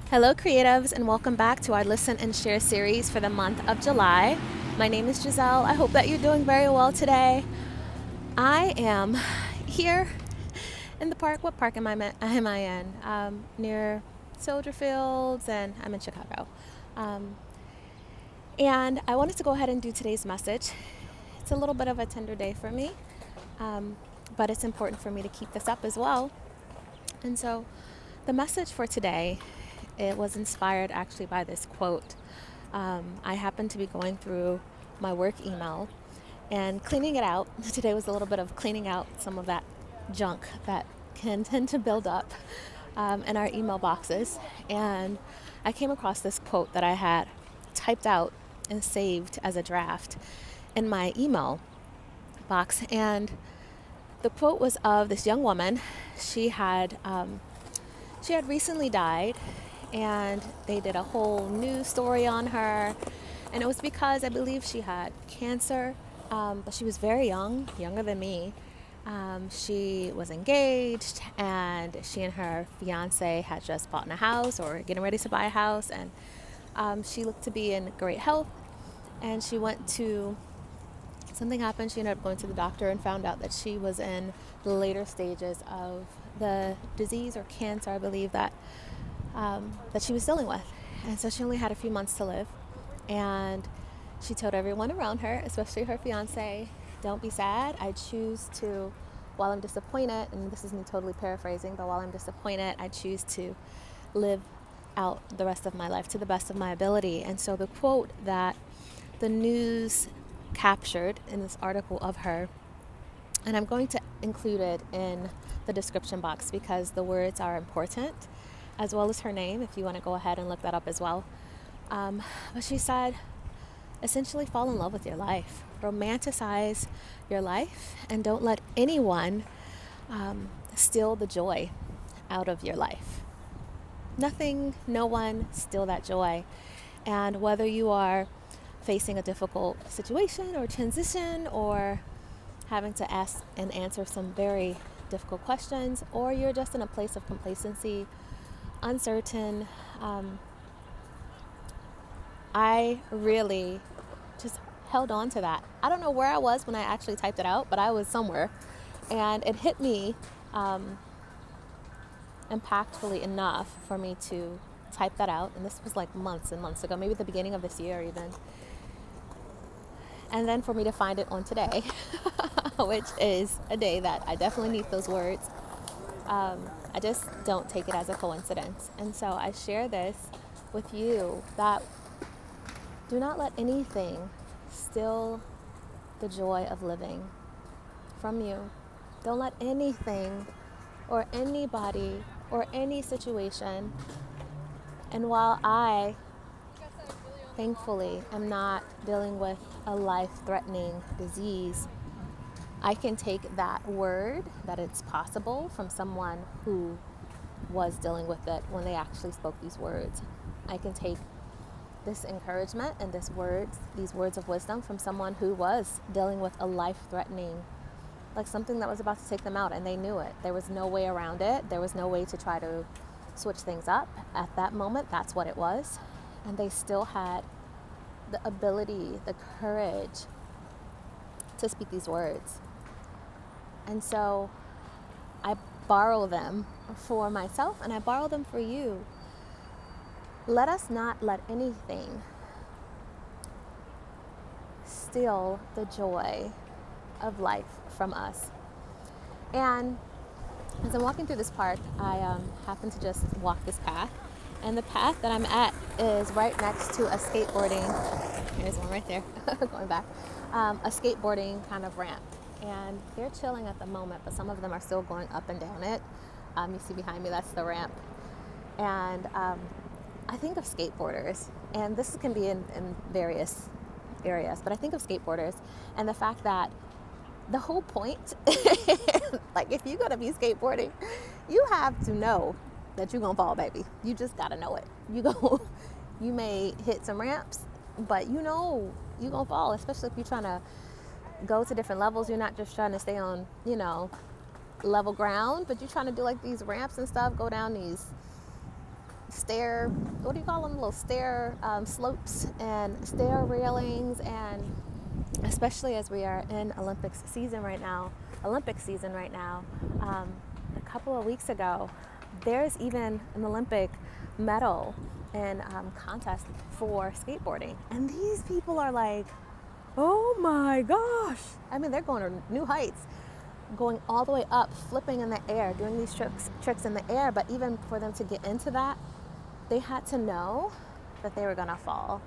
Hello, creatives, and welcome back to our Listen and Share series for the month of July. My name is Jazelle. I hope that you're doing very well today. I am here in the park. What park am I in? Near Soldier Fields, and I'm in Chicago. And I wanted to go ahead and do today's message. It's a little bit of a tender day for me, but it's important for me to keep this up as well. And so the message for today, it was inspired actually by this quote. I happened to be going through my work email and cleaning it out. Today was a little bit of cleaning out some of that junk that can tend to build up in our email boxes. And I came across this quote that I had typed out and saved as a draft in my email box. And the quote was of this young woman. She had recently died, and they did a whole news story on her. And it was because I believe she had cancer, but she was very young, younger than me. She was engaged, and she and her fiance had just bought a house or getting ready to buy a house, and she looked to be in great health. And something happened. She ended up going to the doctor and found out that she was in the later stages of the disease or cancer, I believe, that she was dealing with. And so she only had a few months to live. And she told everyone around her, especially her fiance, don't be sad. I choose to, while I'm disappointed, and this is me totally paraphrasing, but while I'm disappointed, I choose to live out the rest of my life to the best of my ability. And so the quote that the news captured in this article of her, and I'm going to include it in the description box because the words are important, as well as her name, if you want to go ahead and look that up as well. But she said, essentially, fall in love with your life. Romanticize your life, and don't let anyone steal the joy out of your life. Nothing, no one steal that joy. And whether you are facing a difficult situation or transition, or having to ask and answer some very difficult questions, or you're just in a place of complacency, uncertain, I really just held on to that. I don't know where I was when I actually typed it out, but I was somewhere, and it hit me impactfully enough for me to type that out. And this was like months and months ago, maybe the beginning of this year even. And then for me to find it on today, which is a day that I definitely need those words. I just don't take it as a coincidence. And so I share this with you, that do not let anything steal the joy of living from you. Don't let anything or anybody or any situation. And while I thankfully am not dealing with a life-threatening disease, I can take that word that it's possible from someone who was dealing with it when they actually spoke these words. I can take this encouragement and these words of wisdom from someone who was dealing with a life-threatening, like something that was about to take them out, and they knew it. There was no way around it. There was no way to try to switch things up. At that moment, that's what it was. And they still had the ability, the courage to speak these words. And so I borrow them for myself, and I borrow them for you. Let us not let anything steal the joy of life from us. And as I'm walking through this park, I happen to just walk this path. And the path that I'm at is right next to a skateboarding, there's one right there, going back, a skateboarding kind of ramp. And they're chilling at the moment, but some of them are still going up and down it. You see behind me, that's the ramp. And I think of skateboarders, and this can be in various areas, but I think of skateboarders and the fact that the whole point, like if you're gonna be skateboarding, you have to know that you're gonna fall, baby. You just gotta know it. You may hit some ramps, but you know you're gonna fall, especially if you're trying to go to different levels. You're not just trying to stay on, level ground, but you're trying to do like these ramps and stuff, go down these stair, what do you call them, little stair slopes and stair railings, and especially as we are in Olympic season right now, a couple of weeks ago, there's even an Olympic medal and contest for skateboarding. And these people are like, oh my gosh. I mean, they're going to new heights, going all the way up, flipping in the air, doing these tricks in the air. But even for them to get into that, they had to know that they were going to fall.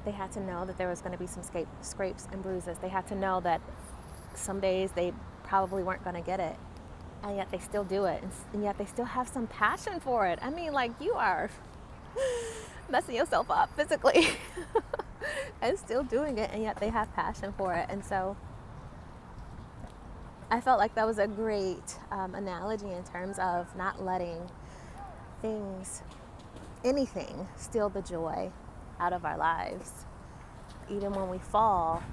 They had to know that there was going to be some scrapes and bruises. They had to know that some days they probably weren't going to get it. And yet they still do it. And yet they still have some passion for it. I mean, like, you are messing yourself up physically and still doing it. And yet they have passion for it. And so I felt like that was a great analogy in terms of not letting anything steal the joy out of our lives. Even when we fall,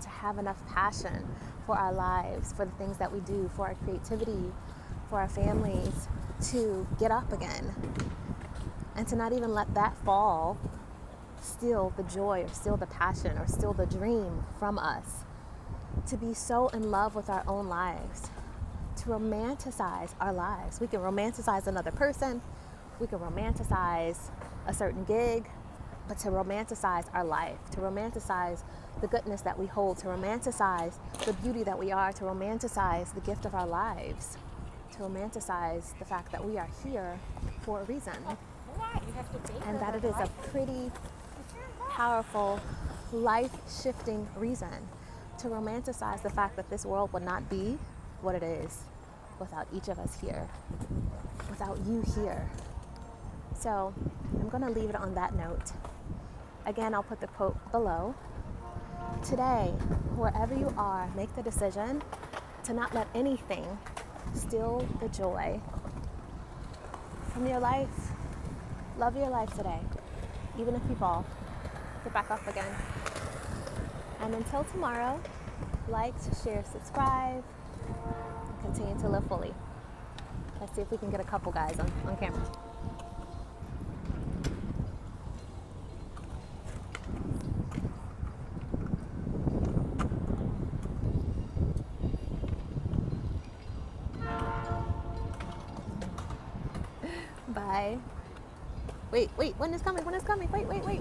to have enough passion for our lives, for the things that we do, for our creativity, for our families, to get up again. And to not even let that fall steal the joy or steal the passion or steal the dream from us. To be so in love with our own lives, to romanticize our lives. We can romanticize another person, we can romanticize a certain gig, but to romanticize our life, to romanticize the goodness that we hold, to romanticize the beauty that we are, to romanticize the gift of our lives, to romanticize the fact that we are here for a reason. And that it is a pretty powerful, life-shifting reason to romanticize the fact that this world would not be what it is without each of us here, without you here. So I'm going to leave it on that note. Again, I'll put the quote below. Today, wherever you are, make the decision to not let anything steal the joy from your life. Love your life today. Even if you fall, get back up again. And until tomorrow, like, share, subscribe, and continue to live fully. Let's see if we can get a couple guys on camera. Bye. Wait, one is coming. Wait.